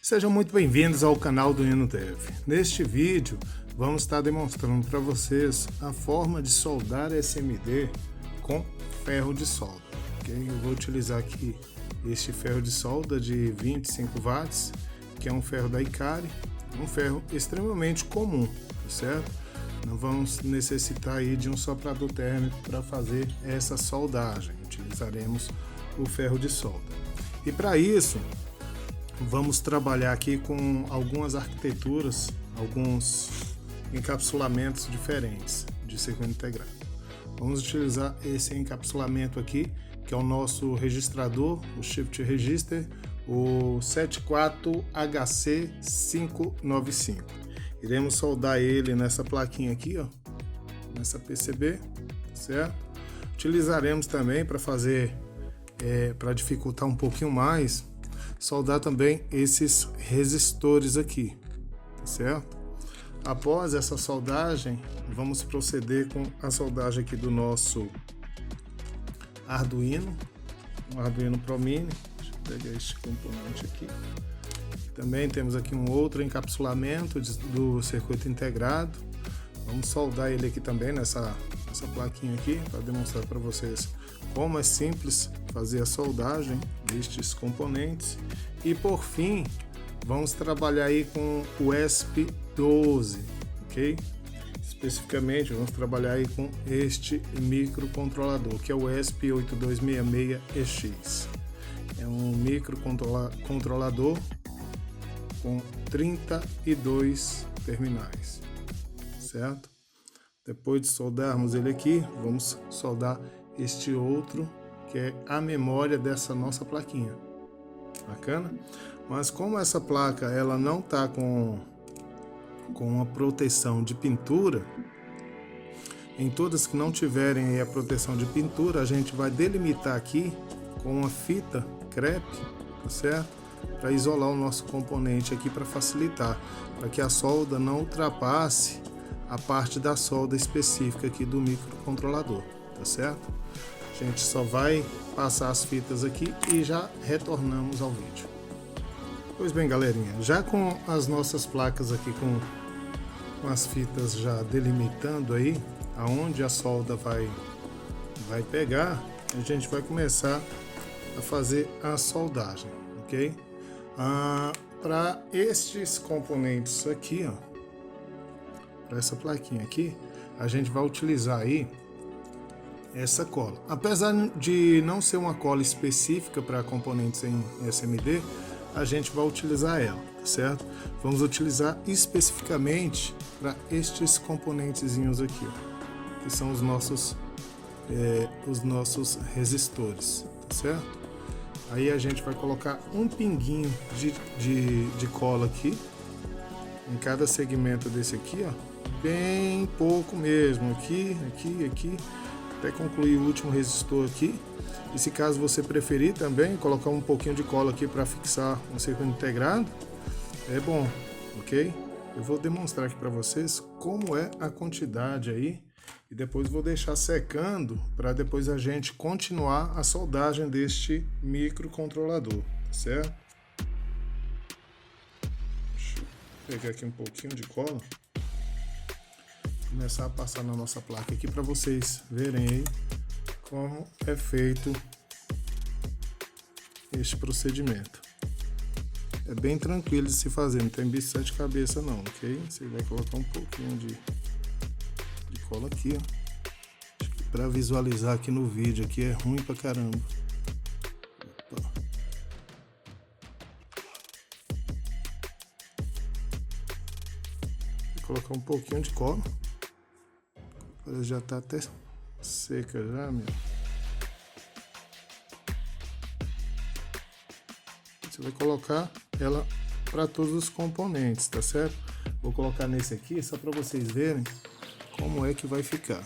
Sejam muito bem-vindos ao canal do InnoDev. Neste vídeo, vamos estar demonstrando para vocês a forma de soldar SMD com ferro de solda. Okay? Eu vou utilizar aqui este ferro de solda de 25 watts, que é um ferro da Ikari, um ferro extremamente comum, tá certo? Não vamos necessitar aí de um soprador térmico para fazer essa soldagem. Utilizaremos o ferro de solda. E para isso, vamos trabalhar aqui com algumas arquiteturas, alguns encapsulamentos diferentes de circuito integrado. Vamos utilizar esse encapsulamento aqui, que é o nosso registrador, o Shift Register, o 74HC595. Iremos soldar ele nessa plaquinha aqui, ó, nessa PCB, certo? Utilizaremos também para fazer, para dificultar um pouquinho mais, soldar também esses resistores aqui, certo? Após essa soldagem, vamos proceder com a soldagem aqui do nosso Arduino, um Arduino Pro Mini. Deixa eu pegar este componente aqui. Também temos aqui um outro encapsulamento do circuito integrado. Vamos soldar ele aqui também nessa plaquinha aqui, para demonstrar para vocês como é simples fazer a soldagem destes componentes. E por fim, vamos trabalhar aí com o ESP12, ok? Especificamente, vamos trabalhar aí com este microcontrolador, que é o ESP8266EX. É um microcontrolador com 32 terminais, certo? Depois de soldarmos ele aqui, vamos soldar este outro, que é a memória dessa nossa plaquinha. Bacana? Mas como essa placa ela não está com uma proteção de pintura, em todas que não tiverem aí a proteção de pintura, a gente vai delimitar aqui com uma fita crepe, tá certo? Para isolar o nosso componente aqui, para facilitar, para que a solda não ultrapasse a parte da solda específica aqui do microcontrolador, tá certo? A gente só vai passar as fitas aqui e já retornamos ao vídeo. Pois bem, galerinha, já com as nossas placas aqui com as fitas já delimitando aí aonde a solda vai pegar, a gente vai começar a fazer a soldagem, ok? Para estes componentes aqui, ó, para essa plaquinha aqui, a gente vai utilizar aí essa cola. Apesar de não ser uma cola específica para componentes em SMD, a gente vai utilizar ela, tá certo? Vamos utilizar especificamente para estes componentezinhos aqui, ó, que são os nossos resistores, tá certo? Aí a gente vai colocar um pinguinho de cola aqui em cada segmento desse aqui, ó, bem pouco mesmo, aqui, até concluir o último resistor aqui. E se caso você preferir também colocar um pouquinho de cola aqui para fixar um circuito integrado, é bom, ok? Eu vou demonstrar aqui para vocês como é a quantidade aí e depois vou deixar secando para depois a gente continuar a soldagem deste microcontrolador, tá certo? Deixa eu pegar aqui um pouquinho de cola, começar a passar na nossa placa aqui para vocês verem aí como é feito este procedimento. É bem tranquilo de se fazer, não tem bicho de sete cabeças não, ok? Você vai colocar um pouquinho de cola aqui, ó. Para visualizar aqui no vídeo aqui é ruim pra caramba. Opa. Vou colocar um pouquinho de cola. Ela já tá até seca já, meu. Você vai colocar ela para todos os componentes, tá certo? Vou colocar nesse aqui só para vocês verem como é que vai ficar.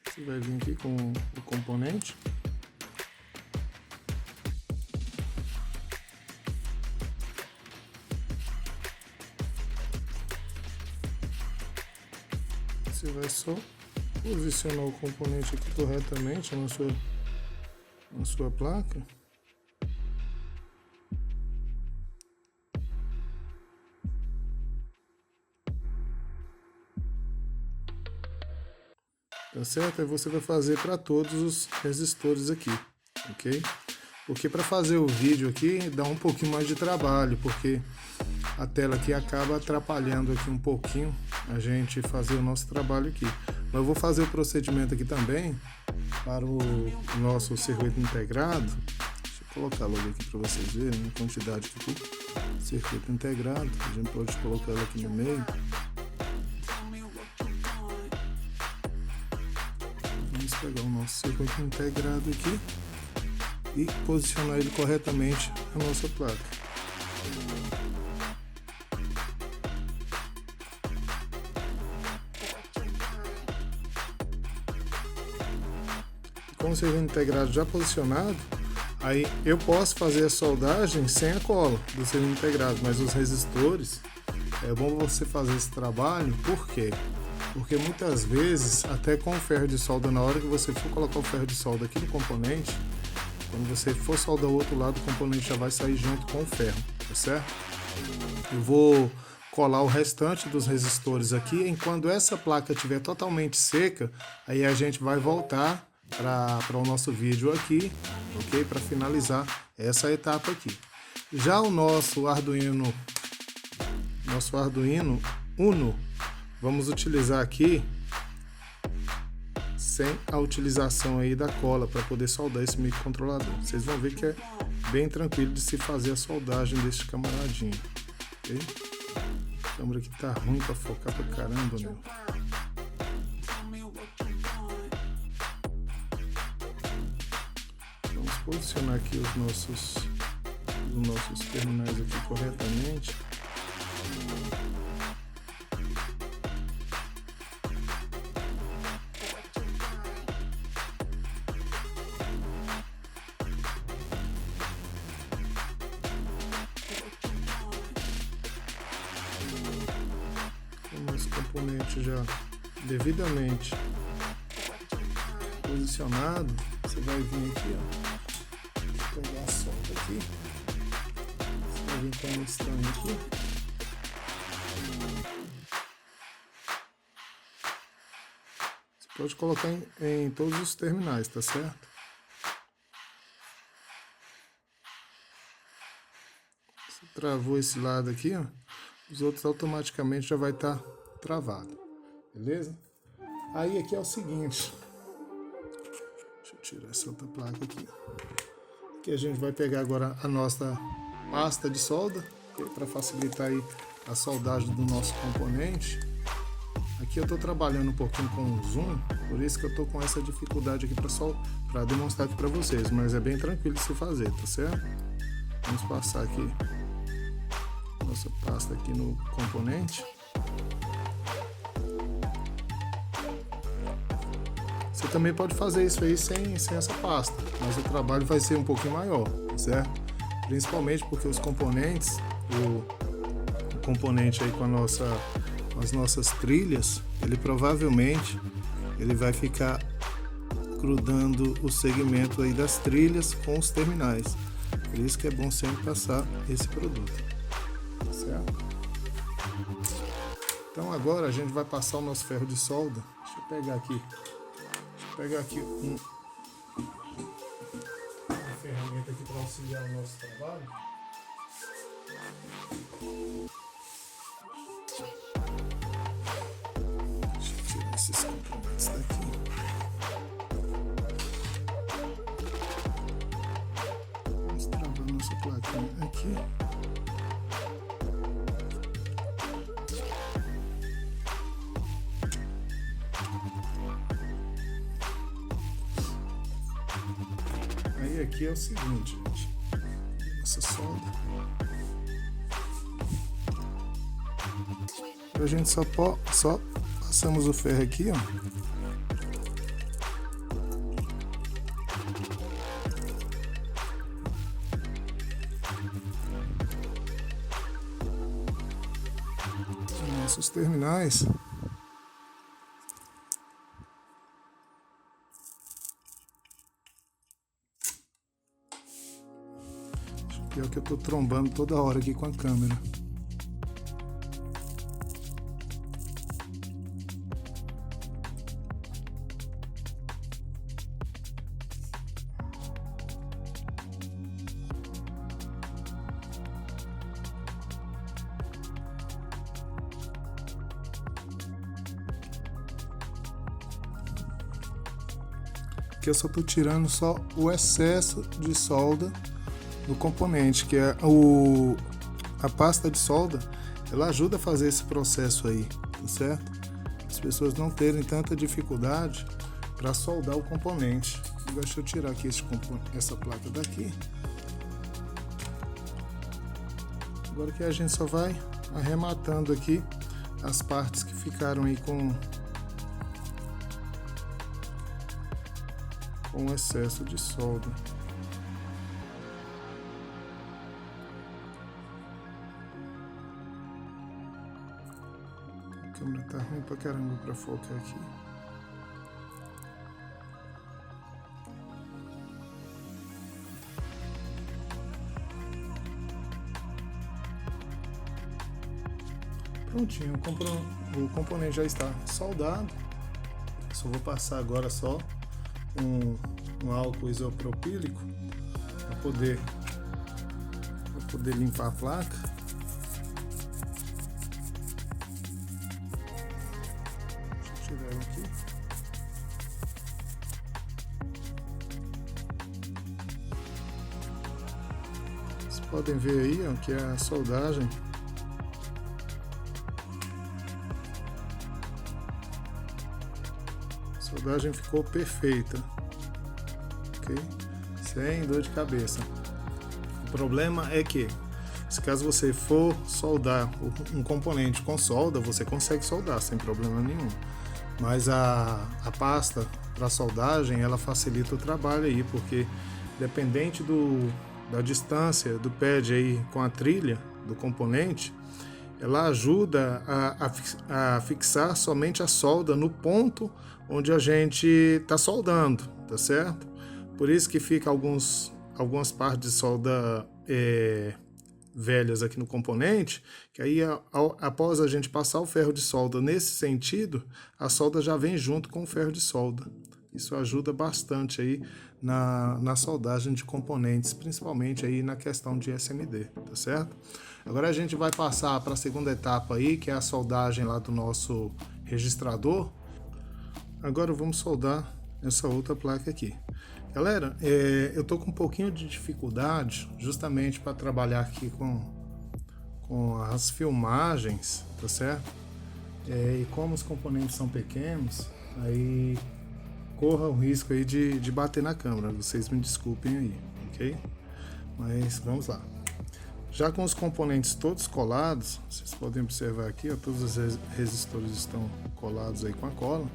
Você vai vir aqui com o componente. Você vai só posicionar o componente aqui corretamente na sua na sua placa. Tá certo? Aí você vai fazer para todos os resistores aqui, ok? Porque para fazer o vídeo aqui dá um pouquinho mais de trabalho, porque a tela aqui acaba atrapalhando aqui um pouquinho a gente fazer o nosso trabalho aqui. Mas eu vou fazer o procedimento aqui também para o nosso circuito integrado. Deixa eu colocar logo aqui para vocês verem a quantidade aqui. Circuito integrado, a gente pode colocar ela aqui no meio. Vamos pegar o nosso circuito integrado aqui e posicionar ele corretamente na nossa placa. Com o circuito integrado já posicionado, aí eu posso fazer a soldagem sem a cola do circuito integrado, mas os resistores, é bom você fazer esse trabalho, por quê? Porque muitas vezes, até com o ferro de solda, na hora que você for colocar o ferro de solda aqui no componente, quando você for soldar o outro lado, o componente já vai sair junto com o ferro, tá certo? Eu vou colar o restante dos resistores aqui, enquanto essa placa estiver totalmente seca, aí a gente vai voltar para o nosso vídeo aqui, ok? Para finalizar essa etapa aqui. Já o nosso Arduino Uno, vamos utilizar aqui sem a utilização aí da cola para poder soldar esse microcontrolador. Vocês vão ver que é bem tranquilo de se fazer a soldagem deste camaradinho, ok? A câmera aqui tá ruim para focar pra caramba, meu. Vamos posicionar aqui os nossos terminais aqui corretamente. Nosso componente já devidamente posicionado, você vai vir aqui, ó, pegar a solda aqui, você vai vir com um estranho aqui, você pode colocar em todos os terminais, tá certo? Você travou esse lado aqui, ó, os outros automaticamente já vai estar travado, beleza? Aí aqui é o seguinte, deixa eu tirar essa outra placa aqui. Aqui a gente vai pegar agora a nossa pasta de solda, para facilitar aí a soldagem do nosso componente. Aqui eu estou trabalhando um pouquinho com o zoom, por isso que eu estou com essa dificuldade aqui para demonstrar aqui para vocês, mas é bem tranquilo de se fazer, tá certo? Vamos passar aqui nossa pasta aqui no componente. Você também pode fazer isso aí sem essa pasta, mas o trabalho vai ser um pouquinho maior, certo? Principalmente porque os componentes, o componente aí com as nossas trilhas, ele provavelmente vai ficar grudando o segmento aí das trilhas com os terminais. Por isso que é bom sempre passar esse produto, certo? Então agora a gente vai passar o nosso ferro de solda. Deixa eu pegar aqui uma ferramenta aqui para auxiliar o nosso trabalho. Deixa eu tirar esses componentes daqui. Vamos travar nossa plaquinha aqui. Aí aqui é o seguinte, gente, nossa solda. A gente só passamos o ferro aqui, ó. Nossos terminais. Pior que eu tô trombando toda hora aqui com a câmera. Aqui eu só estou tirando só o excesso de solda do componente, que é a pasta de solda. Ela ajuda a fazer esse processo aí, tá certo? As pessoas não terem tanta dificuldade para soldar o componente. Deixa eu tirar aqui essa placa daqui. Agora que a gente só vai arrematando aqui as partes que ficaram aí com excesso de solda. A câmera tá ruim pra caramba pra focar aqui. Prontinho, o componente já está soldado. Só vou passar agora só um álcool isopropílico para poder limpar a placa. Deixa eu tirar ela aqui. Vocês podem ver aí, ó, que a soldagem ficou perfeita, ok? Sem dor de cabeça. O problema é que, se caso você for soldar um componente com solda, você consegue soldar sem problema nenhum. Mas a pasta para soldagem, ela facilita o trabalho aí, porque dependente da distância do pad aí com a trilha do componente, ela ajuda a fixar somente a solda no ponto onde a gente está soldando, tá certo? Por isso que fica algumas partes de solda velhas aqui no componente, que aí após a gente passar o ferro de solda nesse sentido, a solda já vem junto com o ferro de solda. Isso ajuda bastante aí na soldagem de componentes, principalmente aí na questão de SMD, tá certo? Agora a gente vai passar para a segunda etapa aí, que é a soldagem lá do nosso registrador. Agora vamos soldar essa outra placa aqui. Galera, eu tô com um pouquinho de dificuldade justamente para trabalhar aqui com as filmagens, tá certo? E como os componentes são pequenos, aí corra o risco aí de bater na câmera, vocês me desculpem aí, ok? Mas vamos lá. Já com os componentes todos colados, vocês podem observar aqui, ó, todos os resistores estão colados aí com a cola.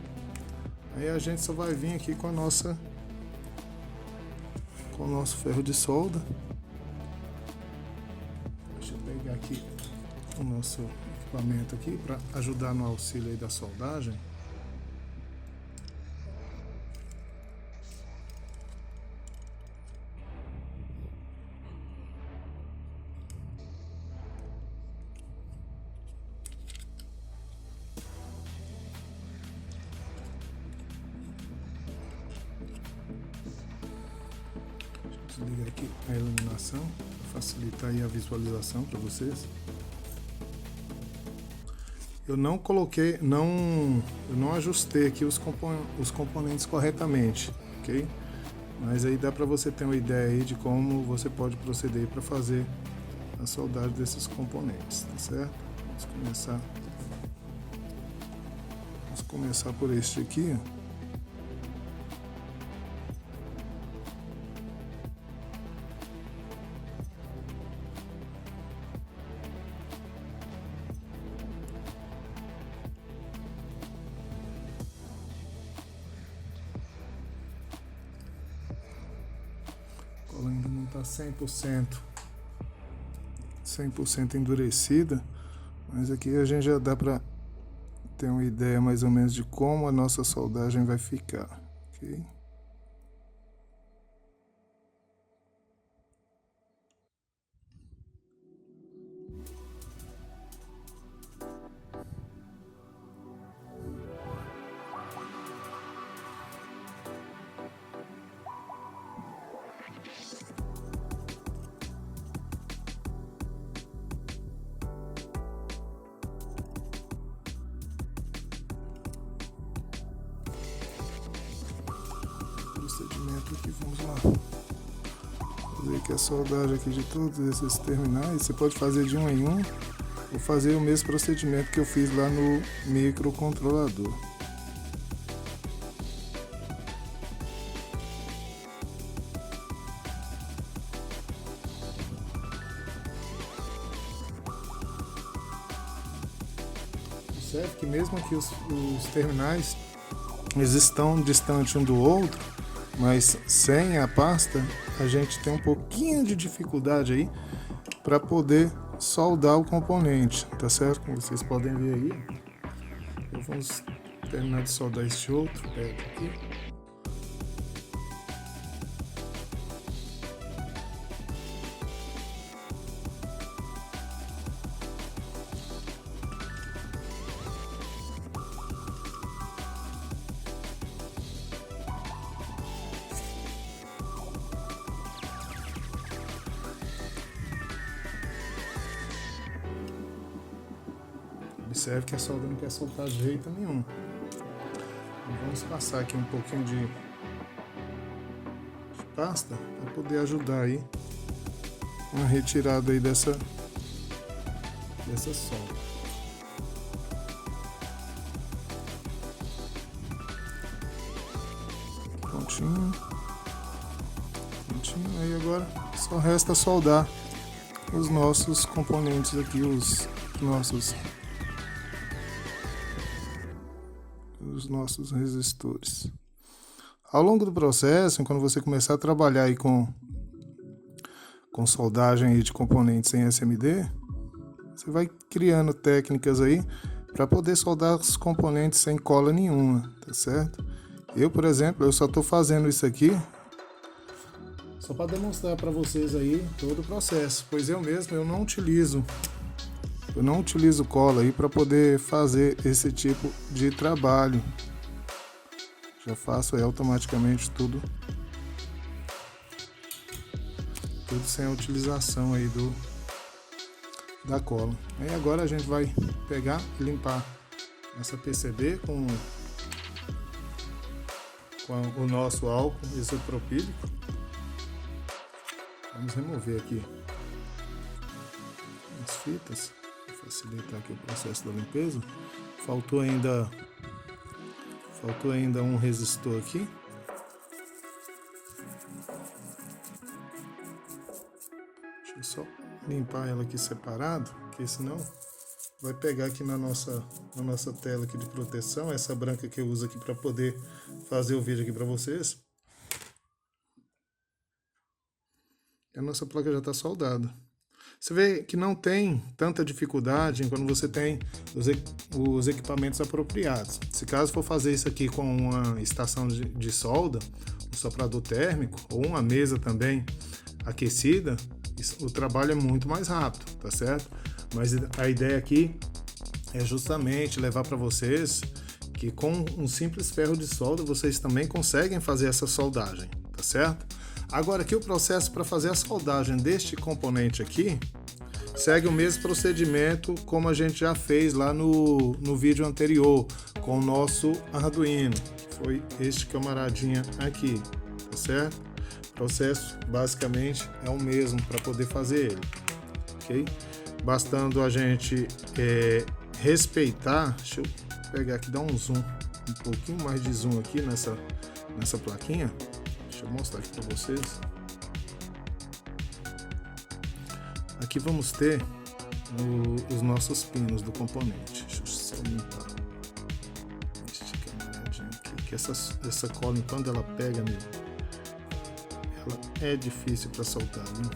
Aí a gente só vai vir aqui com o nosso ferro de solda. Deixa eu pegar aqui o nosso equipamento aqui para ajudar no auxílio aí da soldagem. Desligar aqui a iluminação para facilitar aí a visualização para vocês. Eu não coloquei, eu não ajustei aqui os componentes corretamente, ok? Mas aí dá para você ter uma ideia aí de como você pode proceder para fazer a soldagem desses componentes, tá certo? Vamos começar por este aqui, ó. Ainda não está 100% endurecida, mas aqui a gente já dá para ter uma ideia mais ou menos de como a nossa soldagem vai ficar, ok? Deixa procedimento aqui, vamos lá. Fazer aqui a soldagem aqui de todos esses terminais. Você pode fazer de um em um, ou fazer o mesmo procedimento que eu fiz lá no microcontrolador. Observe que mesmo aqui os terminais, eles estão distantes um do outro, mas sem a pasta a gente tem um pouquinho de dificuldade aí para poder soldar o componente, tá certo? Como vocês podem ver aí, então vamos terminar de soldar este outro pad aqui. Observe que a solda não quer soltar de jeito nenhum. Então vamos passar aqui um pouquinho de pasta para poder ajudar aí na retirada aí dessa solda. Prontinho. Prontinho. Aí agora só resta soldar os nossos componentes aqui, os nossos resistores. Ao longo do processo, quando você começar a trabalhar aí com soldagem aí de componentes em SMD, você vai criando técnicas aí para poder soldar os componentes sem cola nenhuma, tá certo? Eu, por exemplo, eu só estou fazendo isso aqui só para demonstrar para vocês aí todo o processo, pois eu mesmo não utilizo cola aí para poder fazer esse tipo de trabalho. Já faço aí automaticamente tudo sem a utilização aí da cola. Aí agora a gente vai pegar e limpar essa PCB com o nosso álcool isopropílico. Vamos remover aqui as fitas para facilitar aqui o processo da limpeza. Faltou ainda um resistor aqui. Deixa eu só limpar ela aqui separado, porque senão vai pegar aqui na nossa tela aqui de proteção, essa branca que eu uso aqui para poder fazer o vídeo aqui para vocês. A nossa placa já está soldada. Você vê que não tem tanta dificuldade quando você tem os equipamentos apropriados. Se caso for fazer isso aqui com uma estação de solda, um soprador térmico ou uma mesa também aquecida, o trabalho é muito mais rápido, tá certo? Mas a ideia aqui é justamente levar para vocês que com um simples ferro de solda vocês também conseguem fazer essa soldagem, tá certo? Agora aqui o processo para fazer a soldagem deste componente aqui segue o mesmo procedimento como a gente já fez lá no vídeo anterior com o nosso Arduino, que foi este camaradinha aqui, tá certo? O processo basicamente é o mesmo para poder fazer ele, ok? Bastando a gente respeitar, deixa eu pegar aqui, dar um zoom, um pouquinho mais de zoom aqui nessa plaquinha. Deixa eu mostrar aqui para vocês. Aqui vamos ter os nossos pinos do componente. Deixa eu só limpar este camaradinho aqui, que essa cola, quando ela pega nele, ela é difícil para soltar, né?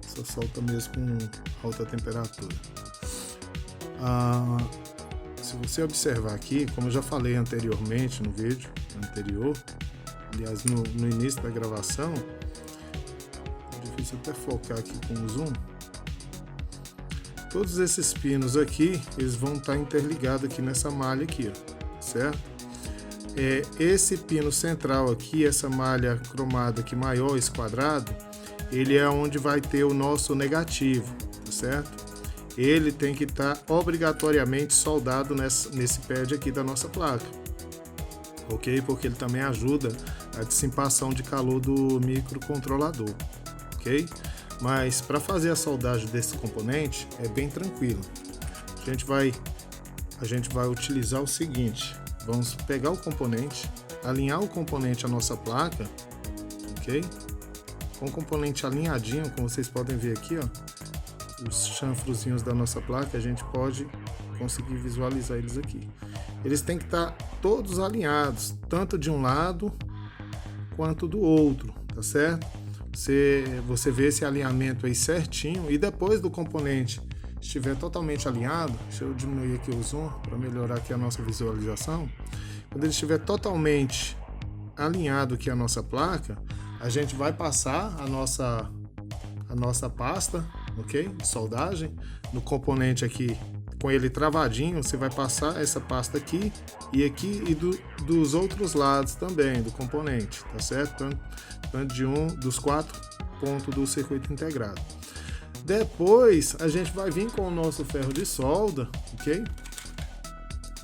Só solta mesmo com alta temperatura. Se você observar aqui, como eu já falei anteriormente no vídeo anterior, aliás no início da gravação, é difícil até focar aqui com o zoom. Todos esses pinos aqui, eles vão estar interligados aqui nessa malha aqui, ó, certo? Esse pino central aqui, essa malha cromada aqui maior, esse quadrado, ele é onde vai ter o nosso negativo, tá certo? Ele tem que estar obrigatoriamente soldado nesse pad aqui da nossa placa, ok? Porque ele também ajuda a dissipação de calor do microcontrolador, ok? Mas para fazer a soldagem desse componente é bem tranquilo. A gente vai utilizar o seguinte: vamos pegar o componente, alinhar o componente à nossa placa, ok? Com o componente alinhadinho, como vocês podem ver aqui, ó, os chanfrozinhos da nossa placa, a gente pode conseguir visualizar eles aqui. Eles têm que estar todos alinhados, tanto de um lado quanto do outro, tá certo? Você vê esse alinhamento aí certinho, e depois do componente estiver totalmente alinhado, deixa eu diminuir aqui o zoom para melhorar aqui a nossa visualização. Quando ele estiver totalmente alinhado aqui a nossa placa, a gente vai passar a nossa pasta, ok? De soldagem no componente aqui, com ele travadinho. Você vai passar essa pasta aqui e dos outros lados também do componente, tá certo? Tanto de dos 4 pontos do circuito integrado. Depois a gente vai vir com o nosso ferro de solda, ok?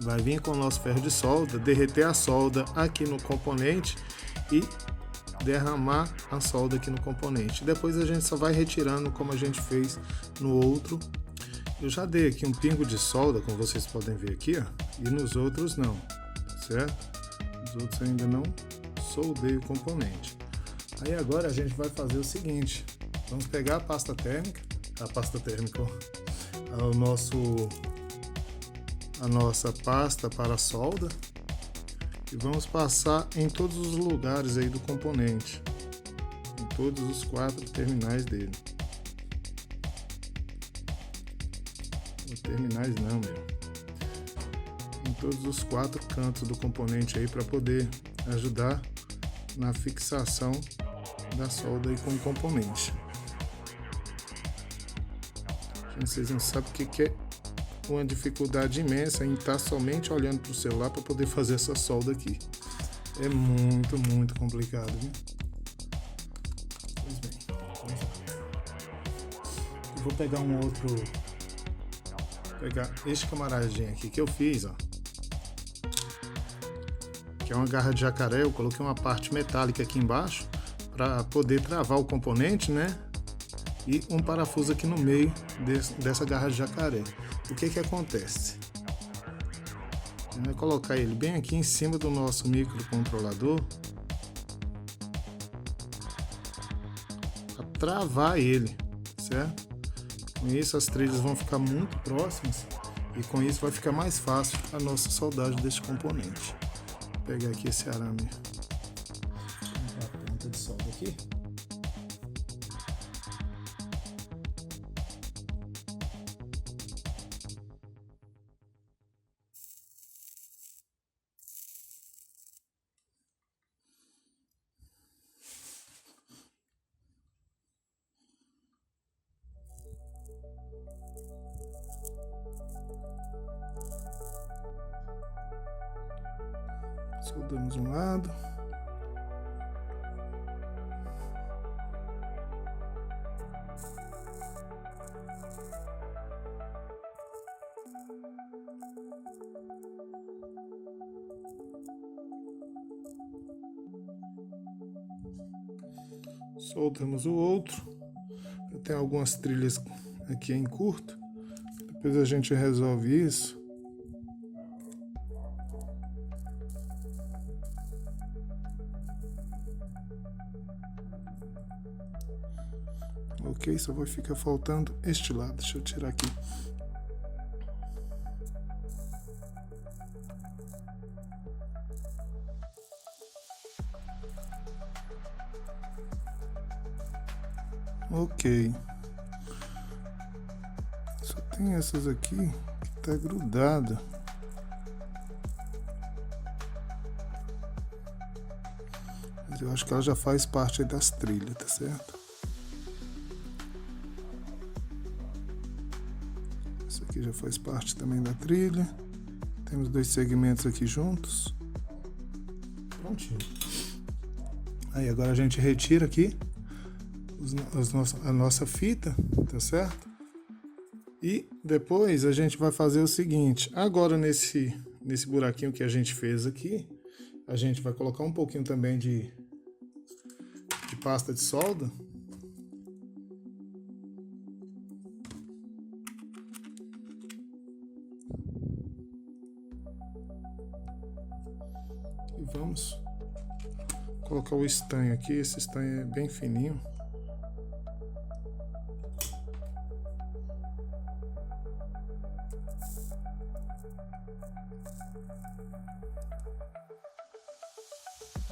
Vai vir com o nosso ferro de solda, derreter a solda aqui no componente e derramar a solda aqui no componente. Depois a gente só vai retirando como a gente fez no outro. Eu já dei aqui um pingo de solda, como vocês podem ver aqui, ó, e nos outros não, certo? Os outros ainda não soldei o componente. Aí agora a gente vai fazer o seguinte: vamos pegar a pasta térmica, a nossa pasta para solda, e vamos passar em todos os lugares aí do componente, em todos os 4 terminais dele. Terminais não, em todos os 4 cantos do componente aí, para poder ajudar na fixação da solda aí com o componente. Vocês não sabem o que é uma dificuldade imensa em estar somente olhando para o celular para poder fazer essa solda aqui. É muito, muito complicado, viu? Pois bem, vamos lá. Eu vou pegar pegar este camaradinho aqui que eu fiz, ó, que é uma garra de jacaré. Eu coloquei uma parte metálica aqui embaixo para poder travar o componente, né? E um parafuso aqui no meio dessa garra de jacaré. O que acontece? A gente vai colocar ele bem aqui em cima do nosso microcontrolador para travar ele, certo? Com isso as trilhas vão ficar muito próximas e com isso vai ficar mais fácil a nossa soldagem deste componente. Vou pegar aqui esse arame, a ponta de solda aqui. Soldamos um lado. Soldamos o outro. Eu tenho algumas trilhas aqui em curto. Depois a gente resolve isso. Ok, só vai ficar faltando este lado. Deixa eu tirar aqui. Ok. Só tem essas aqui que tá grudada. Mas eu acho que ela já faz parte aí das trilhas, tá certo? Essa aqui já faz parte também da trilha. Temos 2 segmentos aqui juntos. Prontinho. Aí agora a gente retira aqui a nossa fita, tá certo? E depois a gente vai fazer o seguinte: agora nesse buraquinho que a gente fez aqui, a gente vai colocar um pouquinho também de pasta de solda. E vamos colocar o estanho aqui. Esse estanho é bem fininho.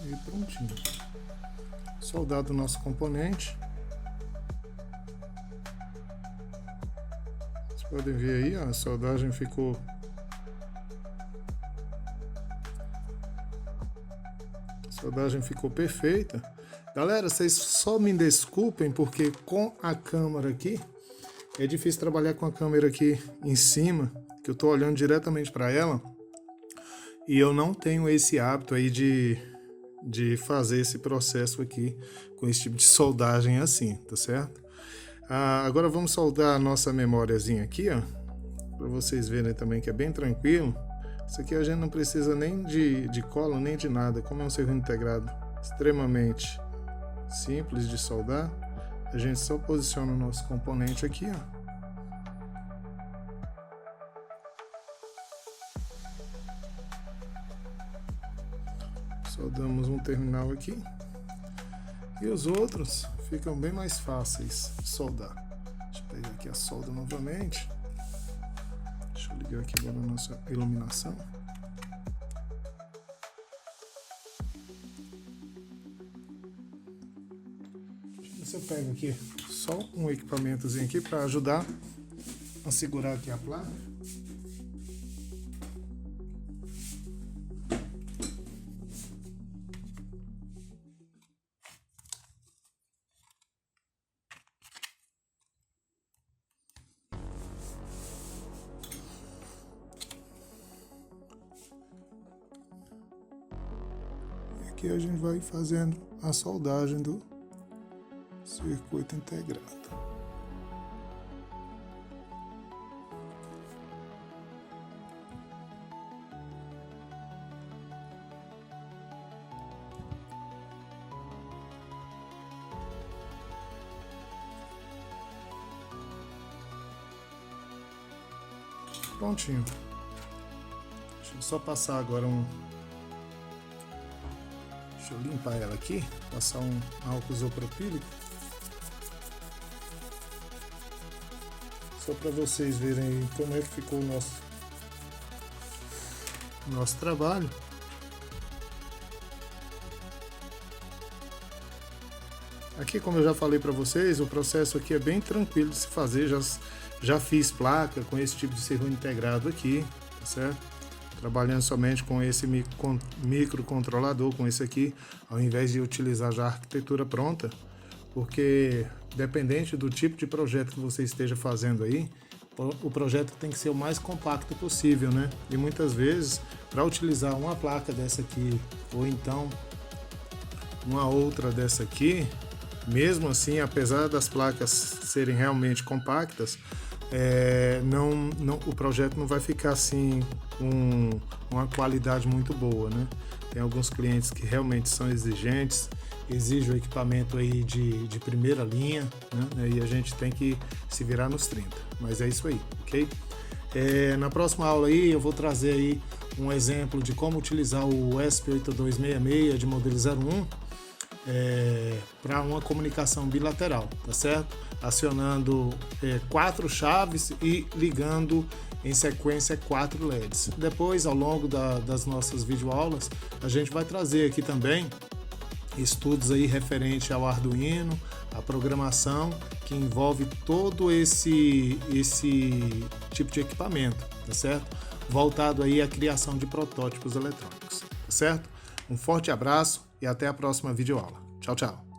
E prontinho. Soldado o nosso componente. Vocês podem ver aí, ó, a soldagem ficou perfeita. Galera, vocês só me desculpem porque com a câmera aqui é difícil trabalhar com a câmera aqui em cima, que eu tô olhando diretamente para ela, e eu não tenho esse hábito aí de fazer esse processo aqui com esse tipo de soldagem assim, tá certo? Agora vamos soldar a nossa memóriazinha aqui, ó, para vocês verem também que é bem tranquilo. Isso aqui a gente não precisa nem de cola, nem de nada, como é um circuito integrado extremamente simples de soldar, a gente só posiciona o nosso componente aqui, ó. Soldamos um terminal aqui e os outros ficam bem mais fáceis de soldar. Deixa eu pegar aqui a solda novamente. Deixa eu ligar aqui agora a nossa iluminação. Você pega aqui só um equipamentozinho aqui para ajudar a segurar aqui a placa. Aqui a gente vai fazendo a soldagem do circuito integrado. Prontinho. Deixa eu só passar agora Deixa eu limpar ela aqui, passar um álcool isopropílico, só para vocês verem como é que ficou o nosso trabalho. Aqui, como eu já falei para vocês, o processo aqui é bem tranquilo de se fazer. Já fiz placa com esse tipo de circuito integrado aqui, tá certo? Trabalhando somente com esse microcontrolador, com esse aqui, ao invés de utilizar já a arquitetura pronta, porque dependente do tipo de projeto que você esteja fazendo aí, o projeto tem que ser o mais compacto possível, né? E muitas vezes, para utilizar uma placa dessa aqui, ou então uma outra dessa aqui, mesmo assim, apesar das placas serem realmente compactas, o projeto não vai ficar assim com uma qualidade muito boa, né? Tem alguns clientes que realmente são exigentes, exigem o equipamento aí de primeira linha, né? E a gente tem que se virar nos 30, mas é isso aí, ok? Na próxima aula aí eu vou trazer aí um exemplo de como utilizar o ESP8266 de modelo 01 para uma comunicação bilateral, tá certo? Acionando 4 chaves e ligando em sequência 4 LEDs. Depois, ao longo das nossas videoaulas, a gente vai trazer aqui também estudos aí referente ao Arduino, a programação que envolve todo esse tipo de equipamento, tá certo? Voltado aí à criação de protótipos eletrônicos, tá certo? Um forte abraço e até a próxima videoaula. Tchau, tchau!